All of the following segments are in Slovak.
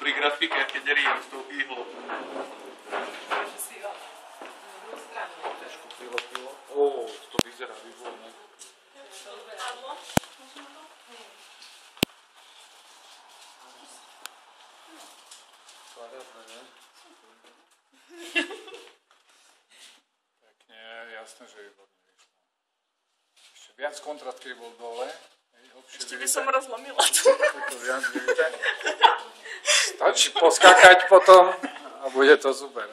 pri grafike, keď rijem s tou ihlou. Trošku prilepilo. To vyzerá výborné. Parádne, ne? Pekne, jasné, že výborné vyšlo. Ešte viac kontrast, keď bol dole. Ešte by som rozlomila. Stačí poskakať potom a bude to super.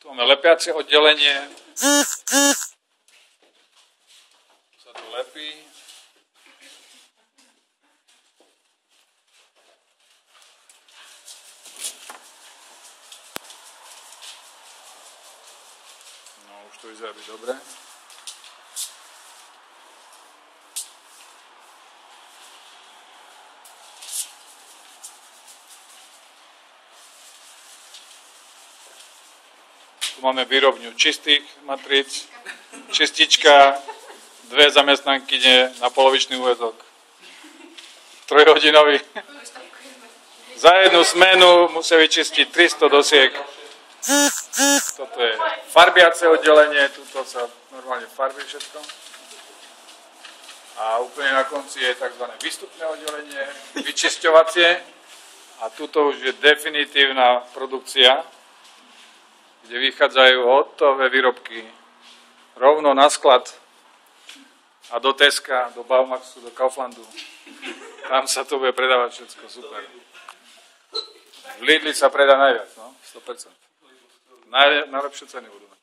Tu máme lepiace oddelenie. Tu sa to lepí. No, už to vyzerá byť dobre. Tu máme výrobňu čistých matríc, čistička, 2 zamestnankyne na polovičný úväzok. 3-hodinový. Za jednu smenu musia vyčistiť 300 dosiek. Toto je farbiace oddelenie, tuto sa normálne farbí všetko. A úplne na konci je tzv. Výstupné oddelenie, vyčisťovacie. A tuto už je definitívna produkcia, kde vychádzajú hotové výrobky rovno na sklad a do Teska, do Baumaxu, do Kauflandu. Tam sa to bude predávať všetko, super. V Lidli sa predá najviac, no, 100%. Najlepšie ceny budú mať.